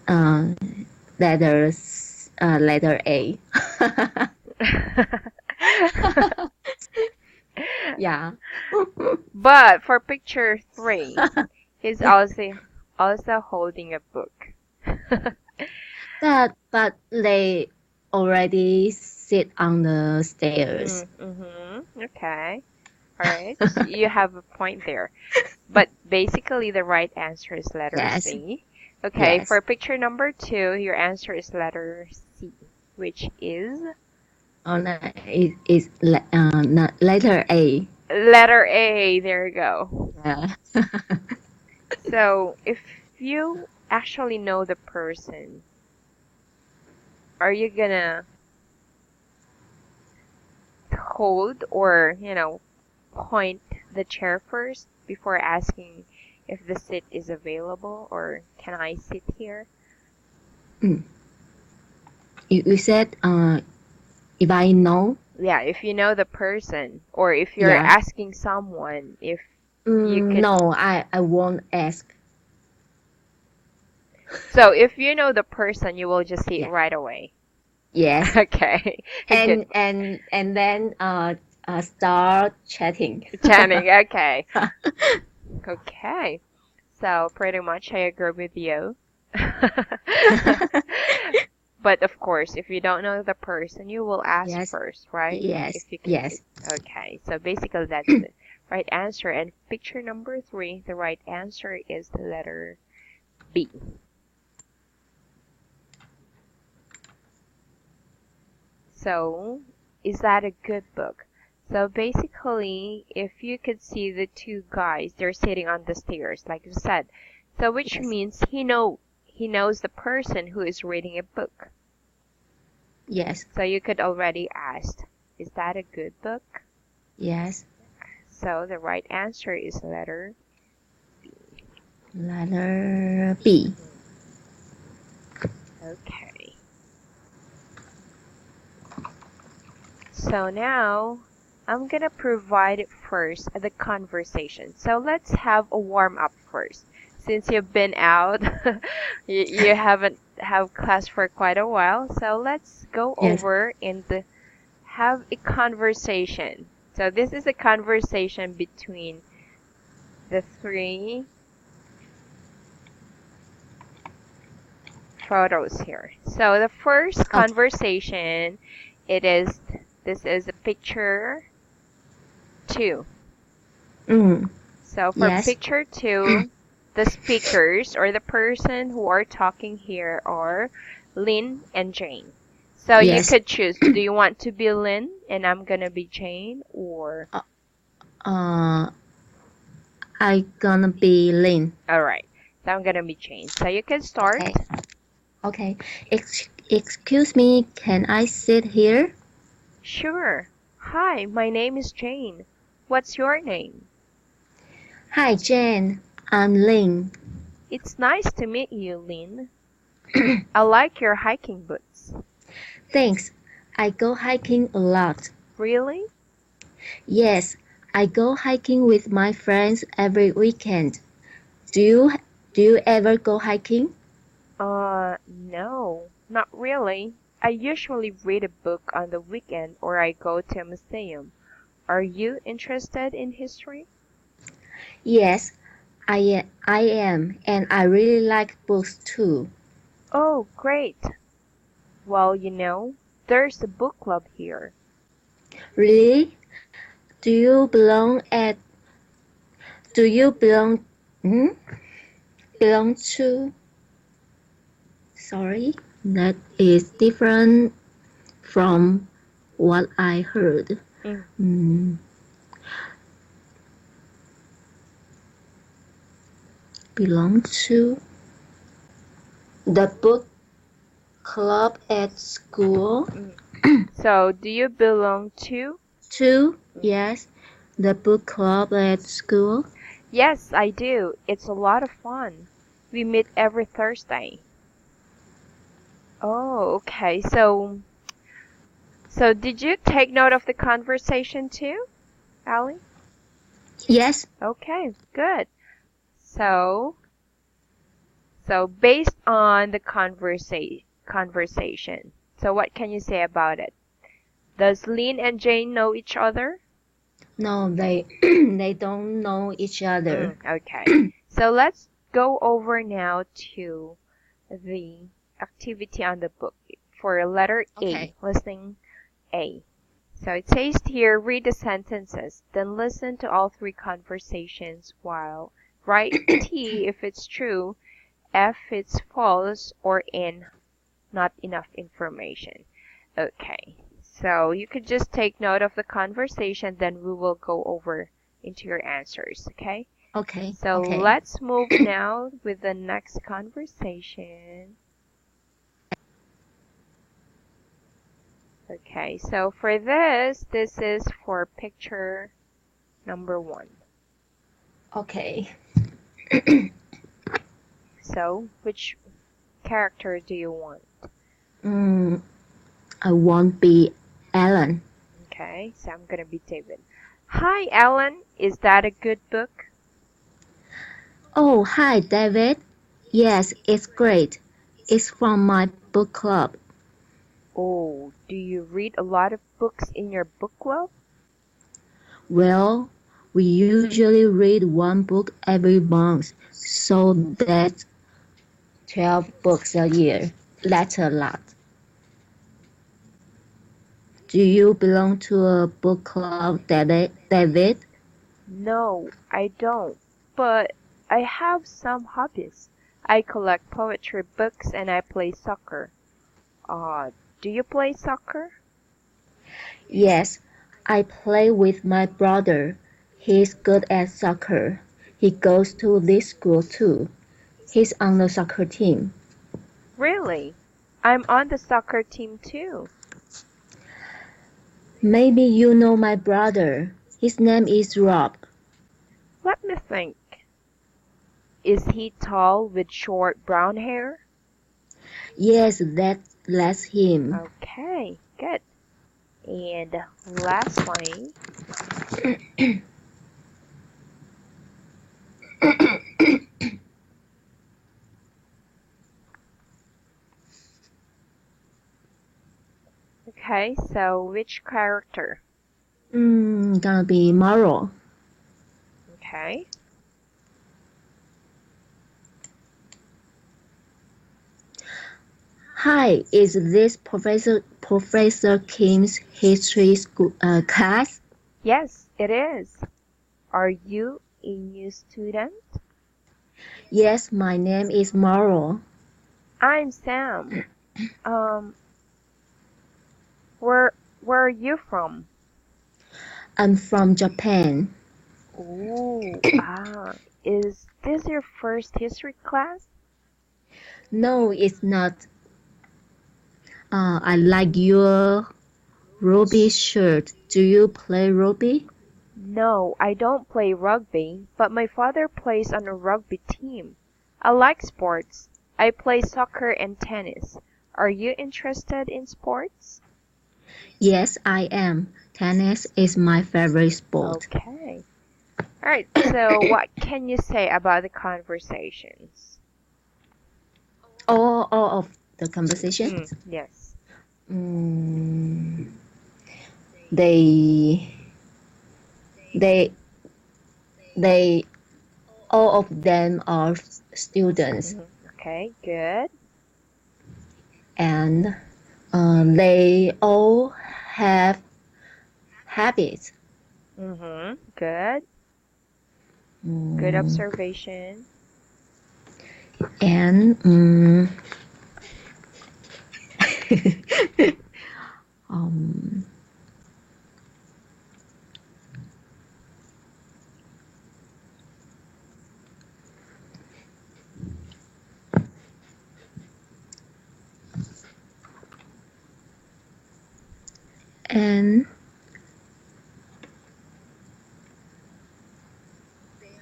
Uh, letter A. Yeah. But for picture 3, he's also holding a book. But they already sit on the stairs. Okay. All right. You have a point there. But basically, the right answer is letter Yes. C. Okay, Yes. for picture number 2, your answer is letter C, which is Oh, no, it's not letter A. letter A. There you go. Yeah. So, if you actually know the person, are you gonna hold or, point the chair first before asking if the seat is available or can I sit here? Mm. You said if I know. Yeah, if you know the person or if you're Yeah. asking someone if you could. No, I won't ask. So if you know the person, you will just sit Yeah. right away. Yes. Okay. Good. And then start chatting. Channing, okay. Okay. So pretty much I agree with you. But of course, if you don't know the person, you will ask Yes. first, right? Yes. If you can Yes. sit. Okay. So basically that's the right answer. And picture number 3, the right answer is the letter B. So, is that a good book? So basically, if you could see the two guys, they're sitting on the stairs, like you said. So which Yes. means he knows the person who is reading a book. Yes. So you could already ask, is that a good book? Yes. So the right answer is letter B. Letter B. Okay. So now I'm gonna provide first the conversation. So let's have a warm up first. Since you've been out, you haven't have class for quite a while. So let's go Yes. over and have a conversation. So this is a conversation between the 3 photos here. So the first Okay. conversation, this is a picture 2. So for Yes. picture 2, the speakers or the person who are talking here are Lynn and Jane. So you Yes. could choose. Do you want to be Lynn and I'm gonna be Jane, or? I gonna be Lynn. All right. So I'm gonna be Jane. So you can start. Okay. Okay. Excuse me, can I sit here? Sure. Hi, my name is Jane. What's your name? Hi, Jane. I'm Lynn. It's nice to meet you, Lynn. I like your hiking boots. Thanks. I go hiking a lot. Really? Yes, I go hiking with my friends every weekend. Do you do you ever go hiking? No, not really. I usually read a book on the weekend or I go to a museum. Are you interested in history? Yes, I am, and I really like books too. Oh, great. Well, there's a book club here. Really? Do you belong at do you belong to sorry, that is different from what I heard. Mm. Belong to the book club at school. So, do you belong to? Two, yes, the book club at school. Yes, I do. It's a lot of fun. We meet every Thursday. Oh, okay. So did you take note of the conversation too, Ali? Yes. Okay, good. So So based on the conversation, so what can you say about it? Does Lynn and Jane know each other? No, they they don't know each other. Okay. So let's go over now to the activity on the book for letter A, Okay. listening A. So it says here, read the sentences, then listen to all three conversations while write T if it's true, F it's false, or N not enough information. Okay. So you could just take note of the conversation, then we will go over into your answers, okay? Okay. So Okay. let's move now with the next conversation. Okay, so for this is for picture number 1. Okay. So which character do you want? I won't be Alan. Okay, so I'm gonna be David. Hi, Alan. Is that a good book? Oh, hi, David. Yes, it's great. It's from my book club. Oh, do you read a lot of books in your book club? Well, we usually read one book every month, so that's 12 books a year. That's a lot. Do you belong to a book club, David? No, I don't. But I have some hobbies. I collect poetry books and I play soccer. Do you play soccer? Yes, I play with my brother. He's good at soccer. He goes to this school too. He's on the soccer team. Really? I'm on the soccer team too. Maybe you know my brother. His name is Rob. Let me think. Is he tall with short brown hair? Yes, that's him. Okay, good. And lastly, okay, so which character? Gonna be Maro. Okay. Hi, is this Professor Kim's history school class? Yes, it is. Are you a new student? Yes, my name is Maro. I'm Sam. Um, where are you from? I'm from Japan. Ooh, is this your first history class? No, it's not. I like your Ruby shirt. Do you play Ruby? No, I don't play rugby, but my father plays on a rugby team. I like sports. I play soccer and tennis. Are you interested in sports? Yes, I am. Tennis is my favorite sport. Okay. All right, so what can you say about the conversations? All of the conversations. Yes. Mm, they, they, they, all of them are students, Okay, good. and they all have habits. Good. Good Mm, observation. and um, and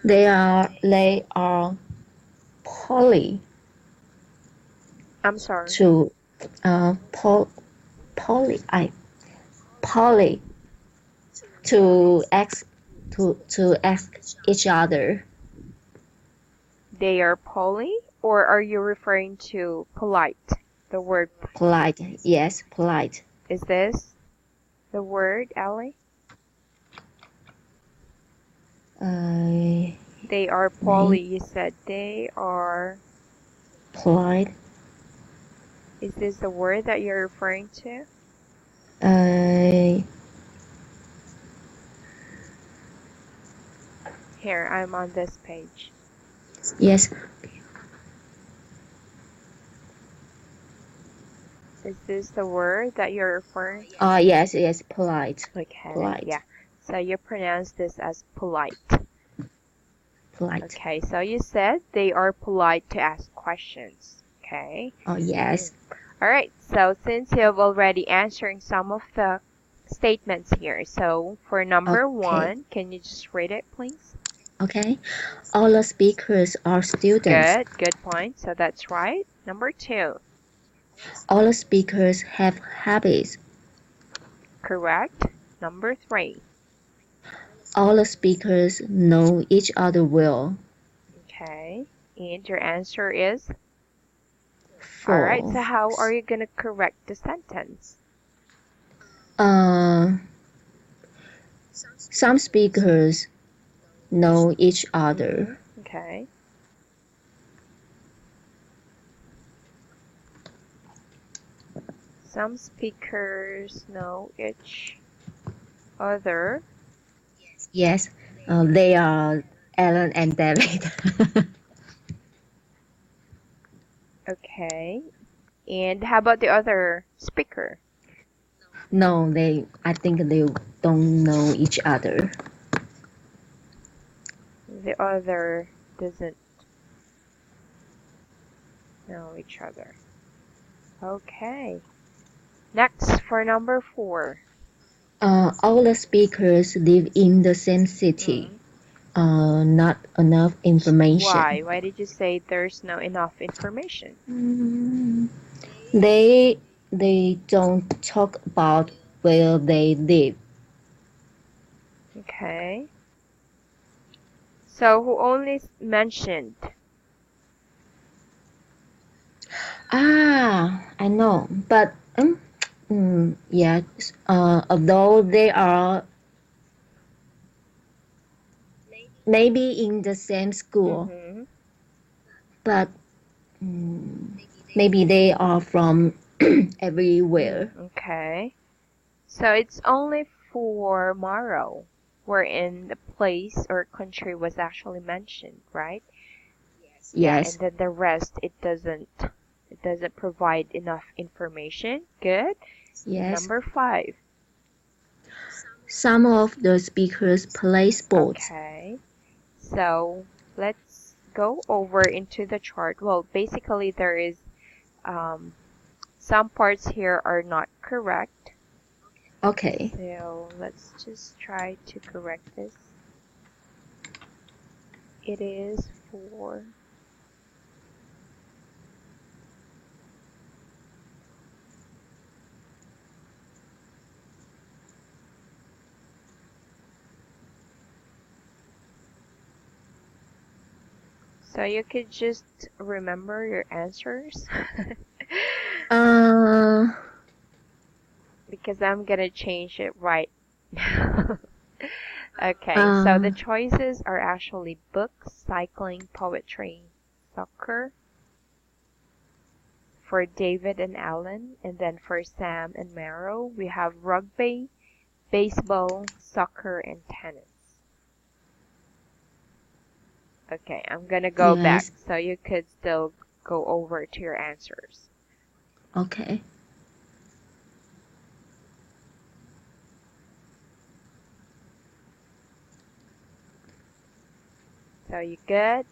they are poly I'm sorry. to poly I poly to ask each other. They are poly Or are you referring to polite? The word polite. Yes, polite. is this the word, Ellie? They are poly. You said they are polite. Is this the word that you're referring to? Here, I'm on this page. Yes. Is this the word that you're referring to? Yes, polite. Okay, polite. yeah. So you pronounce this as polite. Polite. Okay, so you said they are polite to ask questions. Okay. Oh, yes. All right, so since you've already answered some of the statements here, so for number one, can you just read it, please? Okay. All the speakers are students. Good point. So that's right. Number two. All the speakers have habits. Correct. Number three. All the speakers know each other well. Okay. And your answer is? Four. All right, so how are you going to correct the sentence? Some speakers know each other. Okay. Some speakers know each other. Yes, they are Alan and David. Okay. And how about the other speaker? No, I think they don't know each other. The other doesn't know each other. Okay. Next, for number four. All the speakers live in the same city. Not enough information. Why? Why did you say there's no enough information? They don't talk about where they live. Okay. So who only mentioned? I know, but yeah. Although they are maybe in the same school, but maybe they are from everywhere. Okay. So it's only for Morrow, wherein the place or country was actually mentioned, right? Yes. Yeah, and then the rest it doesn't provide enough information. Good. Yes. Number five. Some of the speakers play sports. Okay. So let's go over into the chart. Well, basically there is some parts here are not correct. Okay. So let's just try to correct this. It is for so you could just remember your answers. Because I'm gonna change it right now. Okay, so the choices are actually books, cycling, poetry, soccer for David and Alan, and then for Sam and Maro, we have rugby, baseball, soccer, and tennis. Okay, I'm gonna go back so you could still go over to your answers. Okay. So you good?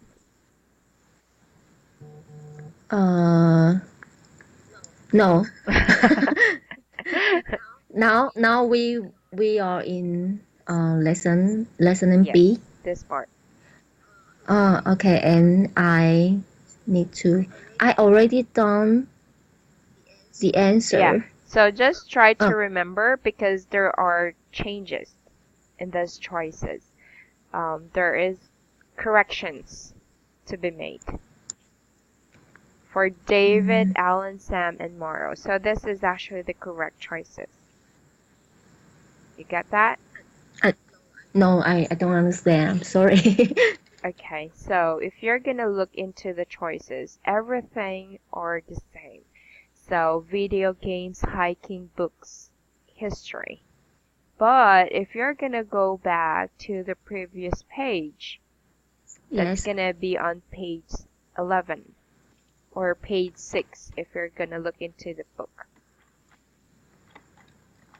No. now we are in lesson B. This part. Okay, and I already done the answer. Yeah. So just try to remember because there are changes in those choices. There is corrections to be made. For David, Alan, Sam, and Morrow. So this is actually the correct choices. You get that? No, I don't understand. Sorry. Okay, so if you're gonna look into the choices, everything are the same. So video games, hiking, books, history. But if you're gonna go back to the previous page, that's Yes, gonna be on page 11 or page 6 if you're gonna look into the book.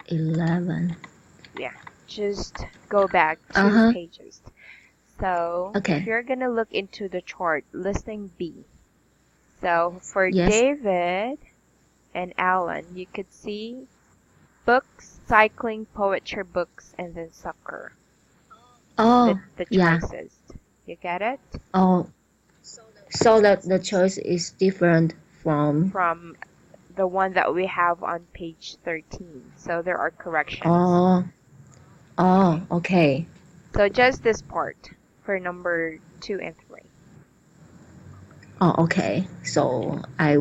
11. Yeah, just go back 2 Uh-huh. pages. So if Okay. you're gonna look into the chart, listing B. So for Yes. David and Alan, you could see books, cycling, poetry books, and then soccer. Oh, The yeah. choices. You get it? Oh, so that the choice is different from. From the one that we have on page 13. So there are corrections. Oh, oh, okay. So just this part for number 2 and 3. Oh, okay. So I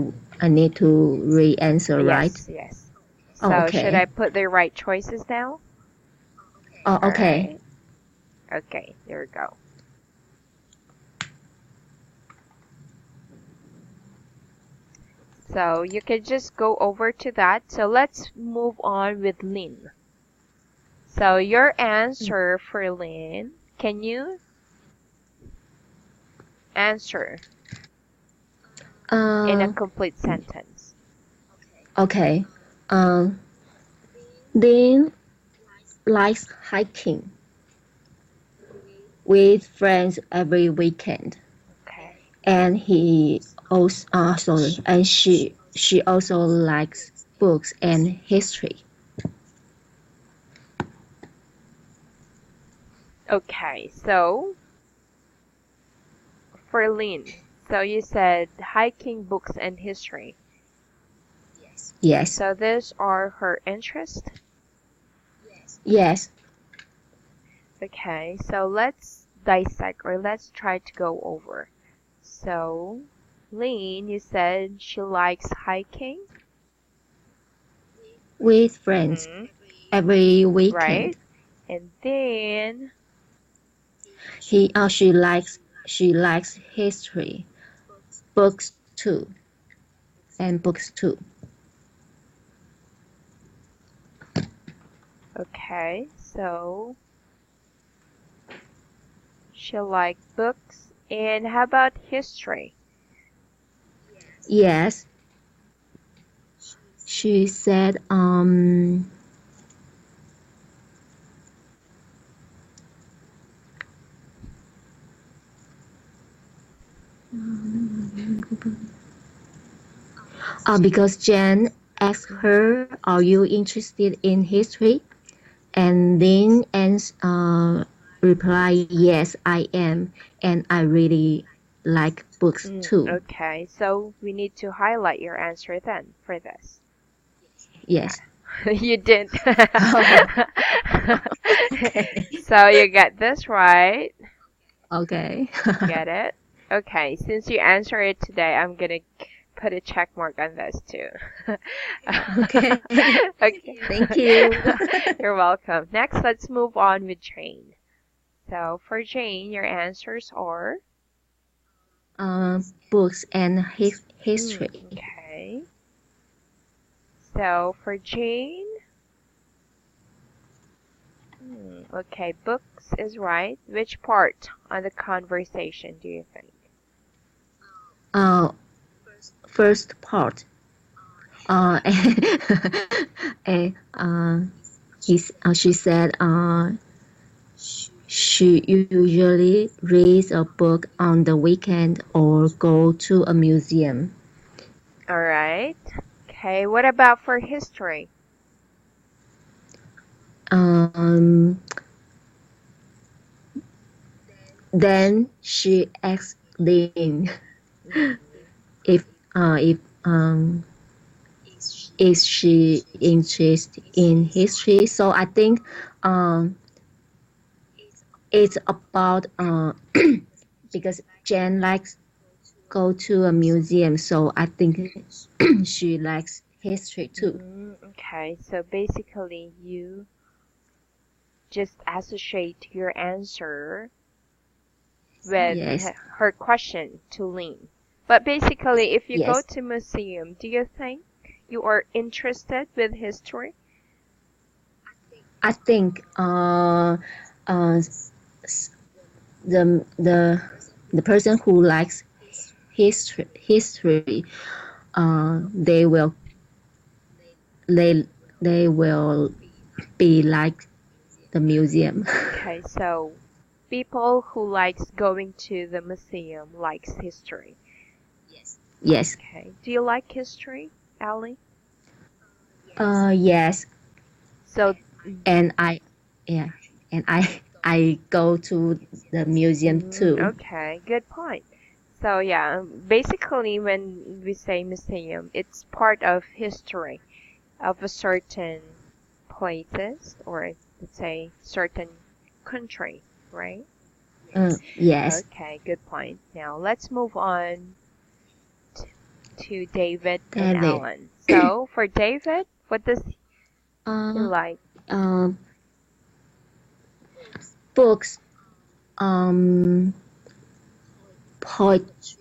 need to re-answer, right? Yes, yes. Oh, So should I okay. put the right choices now? Oh, All okay. right. Okay, there we go. So you can just go over to that. So let's move on with Lynn. So your answer for Lynn, can you answer in a Uh, complete sentence? okay. Um, Dean likes hiking with friends every weekend, Okay. and he also sorry, and she also likes books and history. Okay, so for Lynn, so you said hiking, books, and history. Yes, So these are her interests. yes. Okay, so let's dissect or let's try to go over. So, Lynn, you said she likes hiking, With friends mm-hmm, every weekend. right? And then, She likes history books too, and books too. okay, so she likes books. And how about history? Yes, she said. Because Jen asked her, "Are you interested in history?" And then reply, "Yes, I am, and I really like books too." Okay, so we need to highlight your answer then for this. Yes. You didn't. Oh, okay. So you get this right. Okay. Get it? Okay, since you answered it today, I'm gonna put a check mark on this too. Okay. Okay. Thank you. You're welcome. Next, let's move on with Jane. So for Jane, your answers are Books and history. okay. So for Jane, okay, books is right. Which part on the conversation do you think? Uh, First part. And, she said, she usually reads a book on the weekend or go to a museum. All right. Okay, what about for history? Um, then she asked Lynn if uh, if um, is she interested in history. So I think um, it's about because Jen likes go to a museum, so I think she likes history too. Okay, so basically you just associate your answer with Yes, her question to Lynn. But basically, if you go yes. to museum, do you think you are interested with history? I think uh, the the the person who likes history they will they they will be like the museum. Okay, so people who likes going to the museum likes history. Yes. Okay. Do you like history, Ellie? Yes. So, And yeah, and I go to the museum too. okay, good point. So yeah, basically when we say museum, it's part of history of a certain places or let's say certain country, right? Yes. Okay, good point. Now let's move on to David and David. Alan. So for David, what does he Uh, like? uh, books. Um,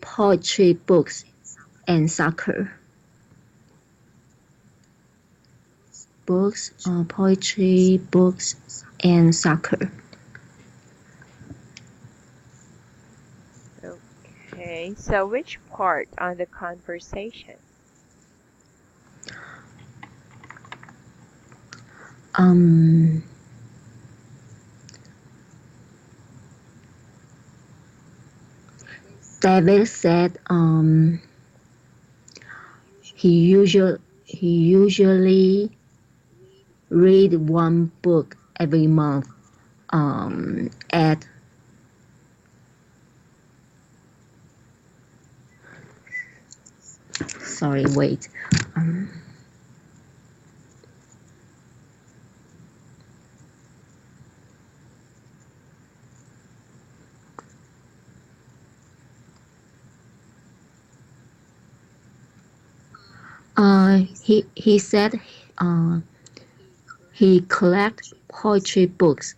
poetry books and soccer. Books, poetry books, and soccer. Okay, so which part on the conversation? Um, David said he usually read one book every month. At sorry, wait. Um, he said uh, he collect poetry books.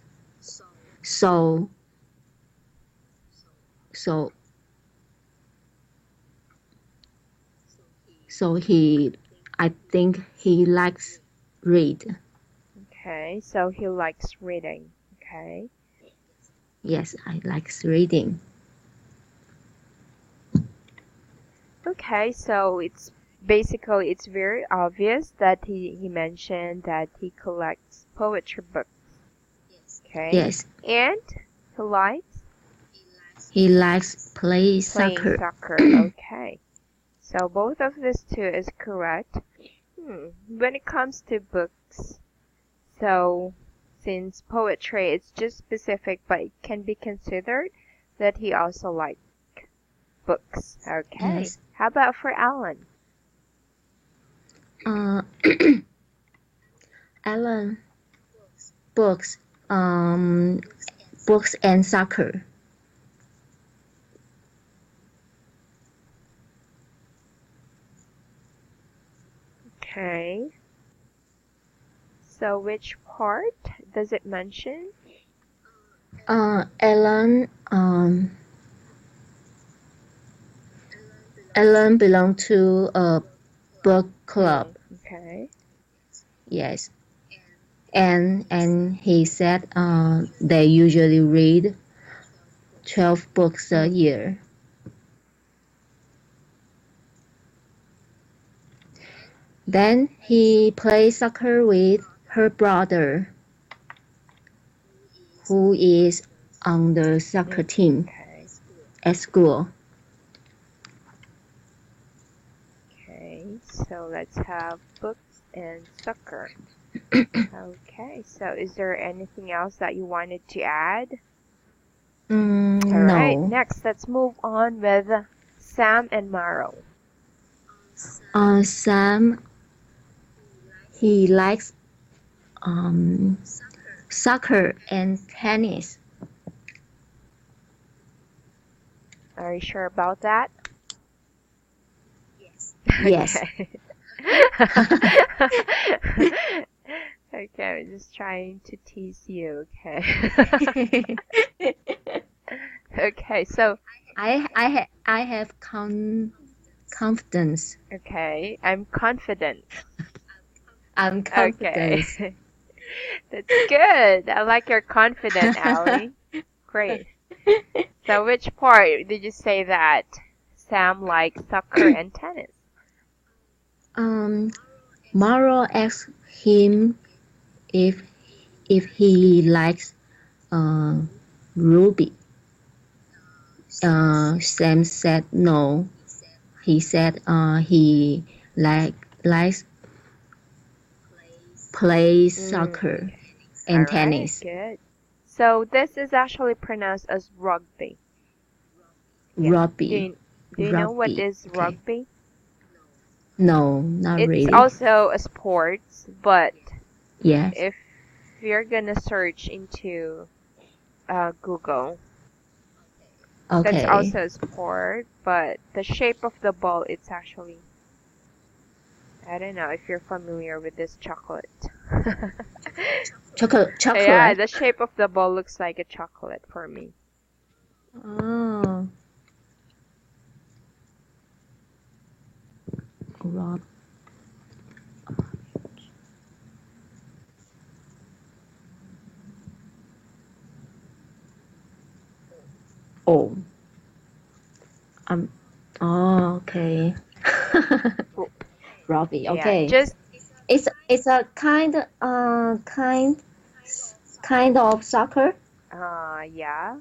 So so so I think he likes read. Okay, so he likes reading. Okay. Yes, I likes reading. Okay, so it's very obvious that he mentioned that he collects poetry books. Okay. Yes, And he likes he likes play playing soccer. soccer. Okay. So both of these two is correct. When it comes to books, so since poetry is just specific, but it can be considered that he also likes books. Okay. Yes. How about for Alan? Uh, Alan books. Um, books and soccer. Okay. So which part does it mention? Alan. Alan belonged to a book club. Okay. Yes, and he said they usually read 12 books a Mm. year. Then he plays soccer with her brother, who is on the soccer team Okay. at school. Okay. So let's have books and soccer. Okay. So is there anything else that you wanted to add? All right. No. Next, let's move on with Sam and Maro. Sam, he likes um, soccer and tennis. Are you sure about that? Yes. Okay. Okay, I'm just trying to tease you, okay? Okay, so I have confidence. okay, I'm confident. I'm Okay. confidence. That's good. I like your confident, Ali. Great. So which part did you say that Sam likes soccer and tennis? um, Maro asked him if he likes uh, Ruby. Sam said no. He said he likes play soccer Okay. All and right, tennis. good. So this is actually pronounced as rugby. Yeah. Do Rugby, you, do you know what rugby. is Okay. rugby? No, not It's really. also a sport, but Yes. if you're gonna search into Google, that's Okay. also a sport, but the shape of the ball, it's actually, I don't know if you're familiar with this chocolate. Yeah, Chocolate. the shape of the ball looks like a chocolate for me. Oh, rug. Oh, um. Oh, okay. W- Rugby. Yeah, Okay. just It's a kind of soccer. yeah,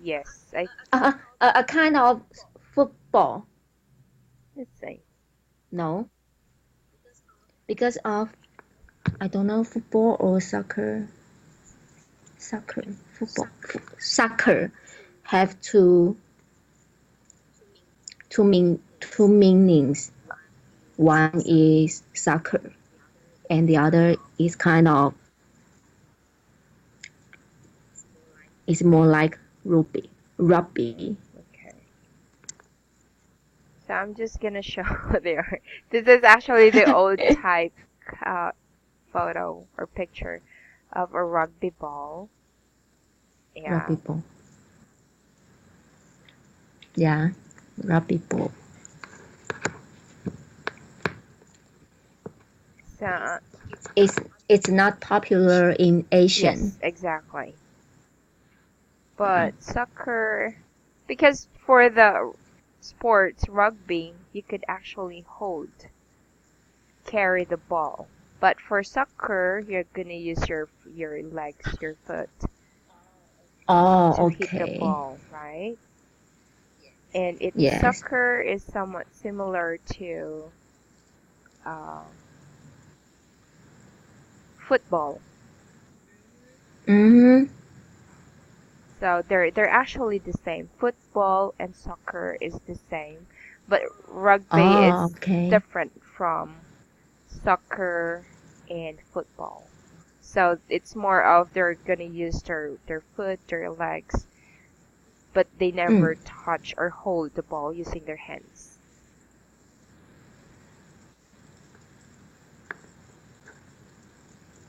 yes. A kind of football. Let's see. No, because of I don't know football or soccer. Soccer, football, soccer have two meanings. One is soccer, and the other is kind of is more like rugby. Rugby. Okay. So I'm just gonna show there. This is actually the old type uh, photo or picture of a rugby ball. Yeah. Rugby ball. Yeah, rugby ball. So It's it's not popular in Asian. yes, exactly. But soccer, because for the sports rugby, you could actually carry the ball. But for soccer, you're gonna use your legs, your foot to Oh, hit the okay. ball, right? And its Yes. soccer is somewhat similar to uh, football. Mm-hmm. So they're actually the same. Football and soccer is the same, but rugby Oh, is okay. different from soccer and football. So it's more of they're gonna use their foot, their legs, but they Mm. never touch or hold the ball using their hands.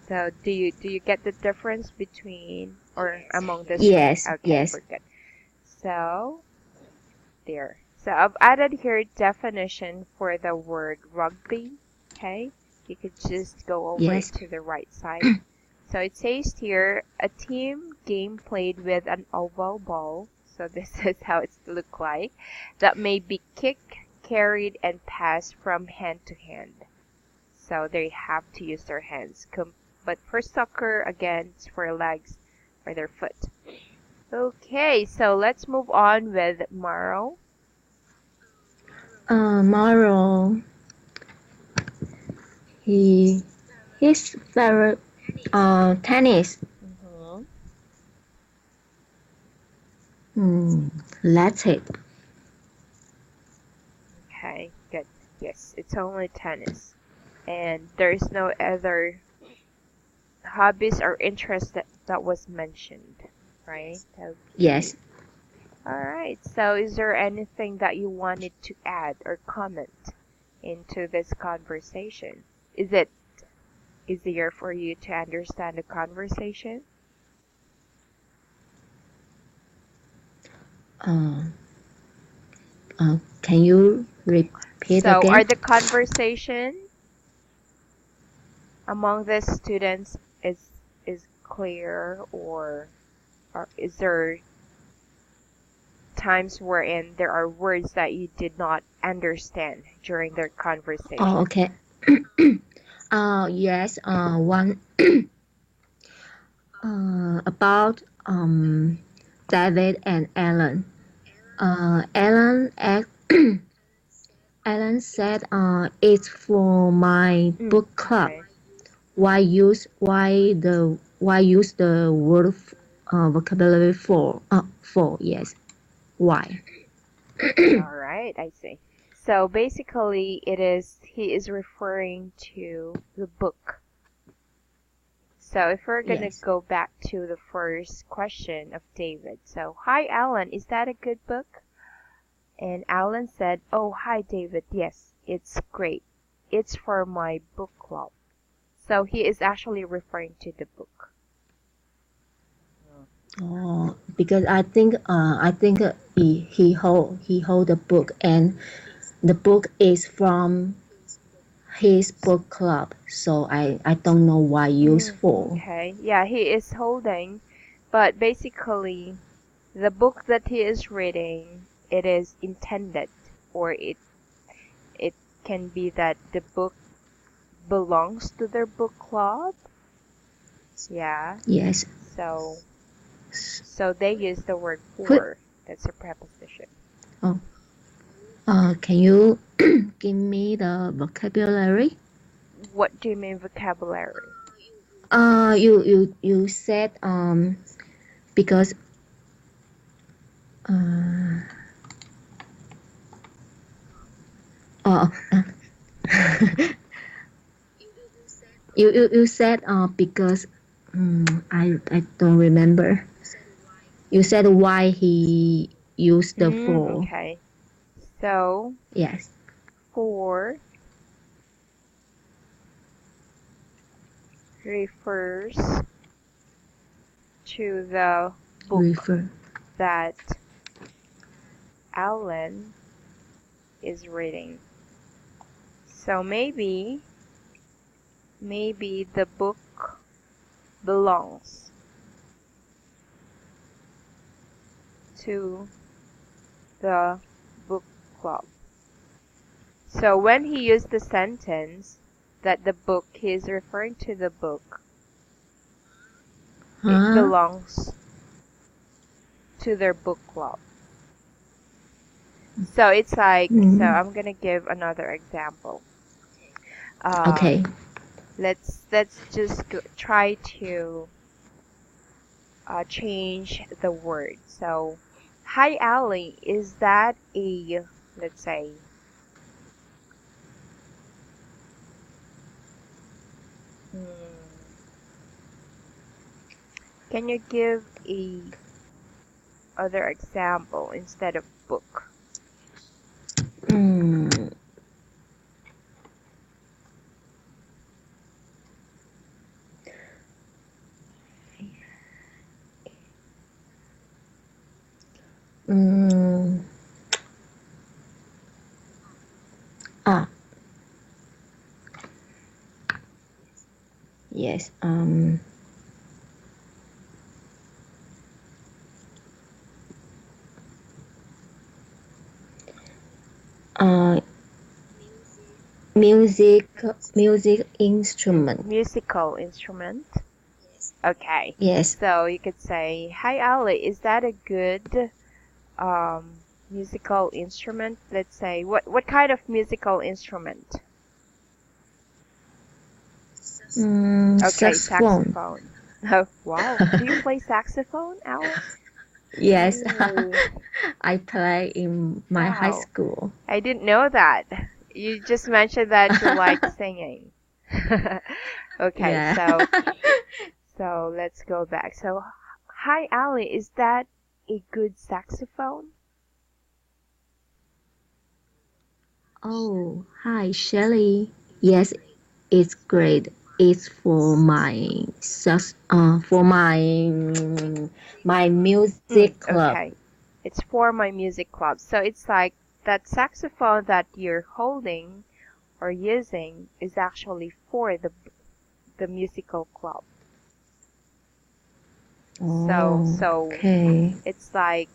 So do you get the difference between or among this two? Yes, Okay, yes. we're good. So there. So I've added here definition for the word rugby. Okay, you could just go over it Yes. to the right side. So it says here a team game played with an oval ball. So this is how it's look like that may be kicked, carried, and passed from hand to hand. So they have to use their hands. But for soccer, again, it's for legs or their foot. Okay, so let's move on with Maro. Maro, he his favorite tennis. Mm-hmm. Hmm, that's it. Okay, good. Yes, it's only tennis. And there's no other hobbies or interests that was mentioned, right? Okay. Yes. All right. So, is there anything that you wanted to add or comment into this conversation? Is it easier for you to understand the conversation? Uh, can you repeat So, are again? the conversation among the students is clear, or is there times wherein there are words that you did not understand during their Oh, conversation? okay. Yes. One about David and Alan. Alan Alan said, "It's for my book club. Okay. Why use the word vocabulary for? For yes. Why? All right, I see. So basically, he is referring to the book. So if we're gonna Yes. go back to the first question of David. So, hi Alan, is that a good book? And Alan said, oh, hi David, yes, it's great. It's for my book club. So he is actually referring to the book. Oh, because I think he hold the book, and the book is from his book club. So I don't know why useful. Okay, yeah, he is holding, but basically, the book that he is reading, it is intended, or it can be that the book belongs to their book club. Yeah, Yes. so so they use the word Quick. for. That's a preposition. Oh. Can you give me the vocabulary? What do you mean vocabulary? You said because uh oh you said because I don't remember. You said why he used the for. Okay. So Yes. for refers to the book Refer. that Alan is reading. So maybe the book belongs to the book club. So when he used the sentence that the book he is referring to the book, it Huh? belongs to their book club. So it's like, so Mm. I'm gonna give another example. Okay. Let's just try to change the word. So, hi Ali, is that a, let's say, hmm, can you give a other example instead of book? Mm. Mm. Ah, yes. Uh, music, music instrument. Musical instrument. Okay. Yes. So you could say, hi Ali, is that a good musical instrument? Let's say, what kind of musical instrument? Okay, Saxophone. saxophone. Oh, wow. Do you play saxophone, Alan? Yes. Oh, I play in my high wow. school. I didn't know that. You just mentioned that you like singing. Okay, Yeah. so let's go back. So, hi Ali, is that a good saxophone? Oh, hi, Shelley. Yes, it's great. It's for my music club. Okay. It's for my music club. So it's like that saxophone that you're holding or using is actually for the musical club. So Oh, so okay. it's like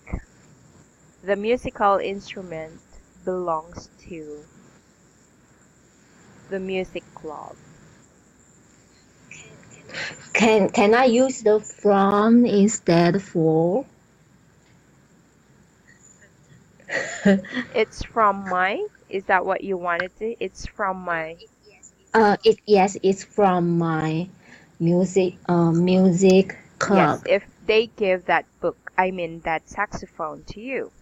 the musical instrument belongs to the music club. Can I use the from instead for? It's from my, is that what you wanted to? It's from my, It's from my music yes, club. if they give that book, I mean that saxophone to you.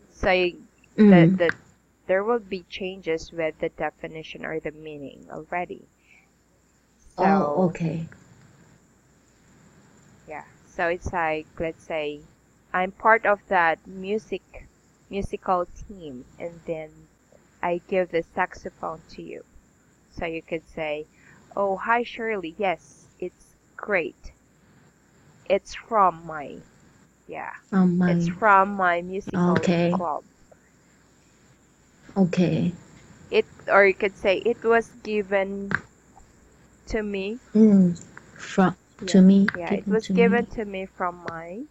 So Mm. the there will be changes with the definition or the meaning already. Oh, So okay. yeah, so it's like, let's say I'm part of that musical team, and then I give the saxophone to you. So you could say, "Oh, hi Shirley. Yes, it's great. It's from my, yeah, it's My from my musical okay, club." okay. It, or you could say it was given to me. Mm. From Yeah. to me, Yeah, it given was to given me to me from my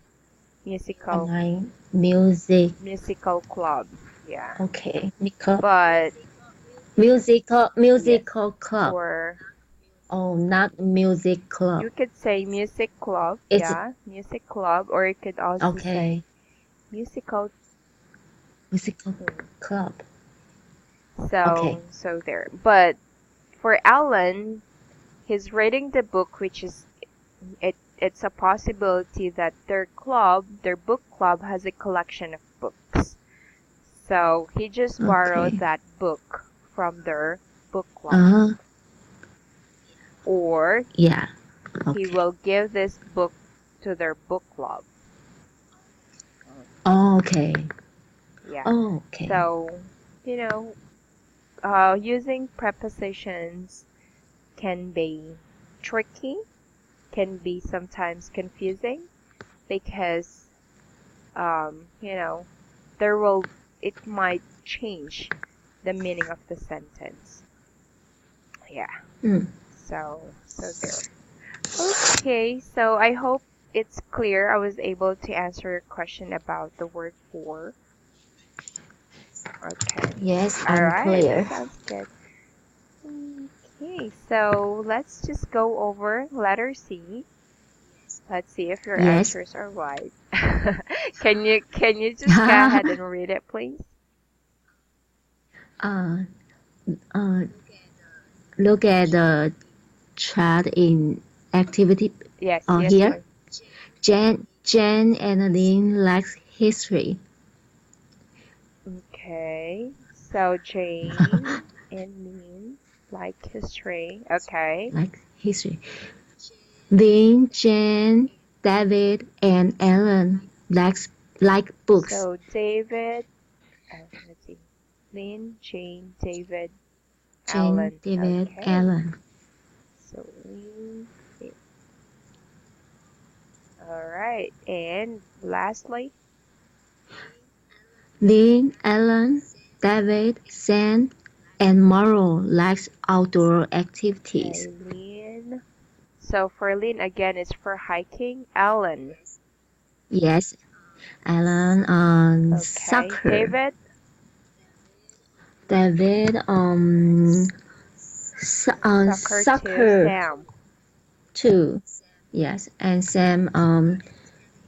from musical my music. musical club. Yeah. Okay, because But yes, musical club. or Oh, not music club. you could say music club, It's yeah, music club, or you could also say okay. musical Musical team. club. Okay. So there. But for Alan, he's reading the book, which is it's a possibility that their book club has a collection of books. So he just borrowed Okay. that book from their book club. Uh, Or yeah. he Okay. will give this book to their book club. Okay. Yeah. Okay. So, you know, using prepositions can be tricky, can be sometimes confusing because, you know, there will, it might change the meaning of the sentence. Yeah. Mm. So there. Okay, so I hope it's clear. I was able to answer your question about the word for. Okay. Yes, All I'm right, that clear. sounds good. Okay, so let's just go over letter C. Let's see if your Yes. answers are right. Can you just go ahead and read it, please? uh, uh, Look at the chart in activity Yes, yes, here. please. Jen and Lynn likes history. Okay, so Jane and Lynn like history. Okay. Like history. Lynn, Jen, David, and Ellen like books. So David, let's see, Lynn, Jane, David, Jen, Alan. David, Okay. Ellen. So Lynn, all right. And lastly, Lynn, Ellen, David, Sam, and Morrow likes outdoor activities. Eileen. So for Lynn again, it's for hiking. Alan. Yes, Ellen Okay. soccer. David. David Soccer too. soccer Sam. too. Yes, and Sam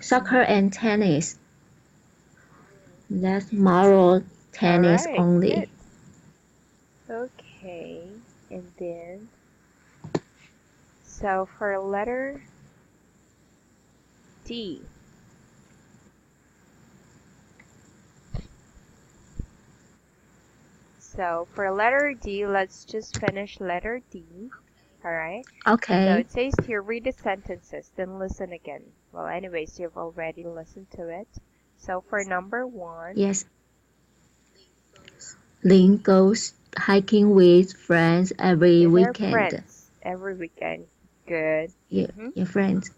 soccer Mm-hmm. and tennis. That's Morrow All tennis right. Good. only. Okay. And then, so for letter D. So for letter D, let's just finish letter D. All right. So Okay. it says here, read the sentences, then listen again. Well, anyways, you've already listened to it. So for number one, Yes. Lynn goes hiking with friends every with their weekend. friends every weekend. Good. Yeah, Mm-hmm. your friends.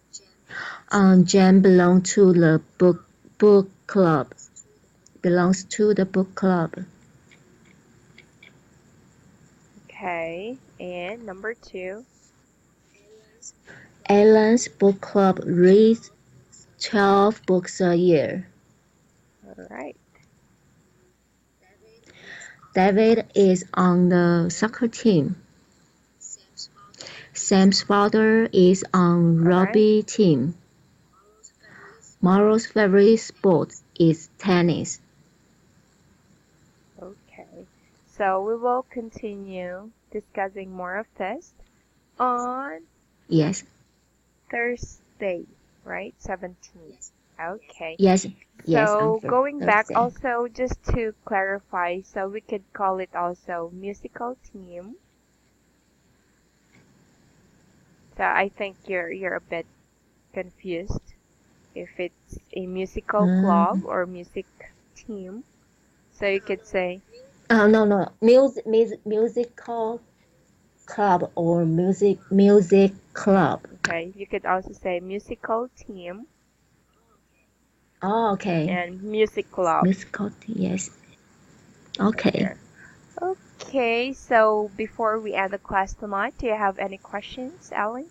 Jen belongs to the book club. Belongs to the book club. Okay. And number two. Ellen's book club reads 12 books a year. All right. David is on the soccer team. Sam's father is on All right. rugby team. Maro's favorite sport is tennis. Okay. So we will continue discussing more of this on Yes, Thursday, right? 17th. Okay. yes, yes, on So going back Thursday. also just to clarify, so we could call it also musical team. So I think you're a bit confused if it's a musical club Um, or music team. So you could say, no. Musical club or music club. okay, you could also say musical team Oh, okay. and music club Musical, yes. right Okay. there. Okay, so before we end the class tonight, do you have any questions, Ellie?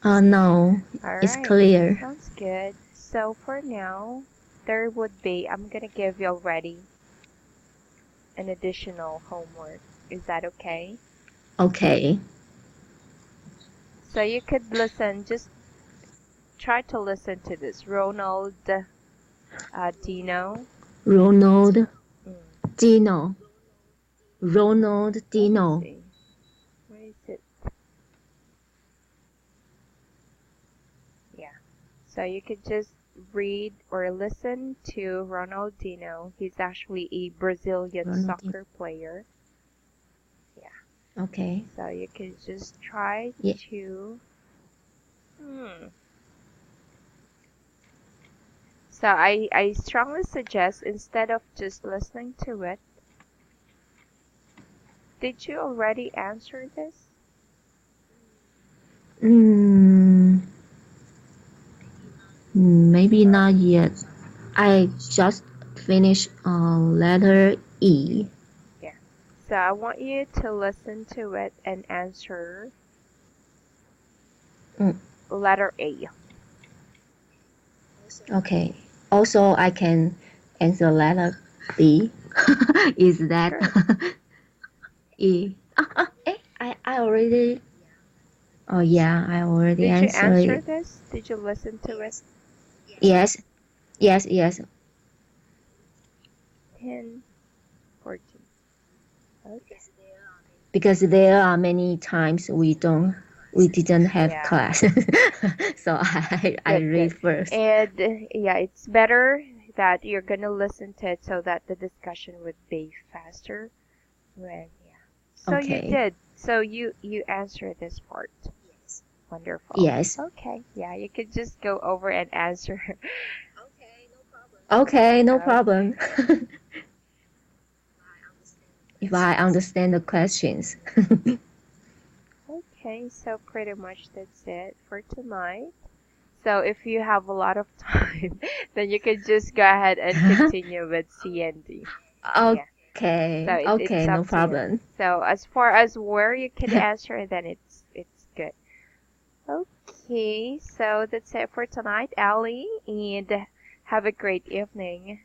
No, All it's right, clear. sounds good. So for now, there would be, I'm gonna give you already an additional homework. Is that okay? Okay. So you could listen, just try to listen to this. Ronald, Dino. Ronald Mm, Dino. Ronald let me Dino. see. Where is it? Yeah. So you could just read or listen to Ronaldinho. He's actually a Brazilian Ronald Dino. soccer player. Okay. So you could just try Yeah. to. Hmm. So I strongly suggest instead of just listening to it, did you already answer this? Mm, maybe not yet. I just finished letter E. Yeah. So I want you to listen to it and answer Mm, letter A. okay. Also, I can answer letter B. Is that Sure. E? I already. Oh yeah, I already Did you answered answer it. this? Did you listen to it? Yes, yes. 10, 14. Okay. Because there are many times we didn't have Yeah. class, so I Good, good. read first. And yeah, it's better that you're gonna listen to it so that the discussion would be faster. When yeah. So you Okay. did. So you answered this part. Wonderful. Yes. Okay. Yeah, you could just go over and answer. Okay, no Uh, problem. If I understand the questions. okay, so pretty much that's it for tonight. So if you have a lot of time, then you can just go ahead and continue with C and D. Yeah. So it's Okay, up no to you. problem. So as far as where you could answer, then it's good. Okay, so that's it for tonight, Ali, and have a great evening.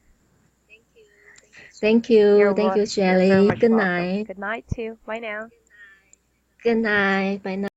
Thank you, You're very Shelley. much Good welcome. night. Good night too. Bye now. Good night. Bye now.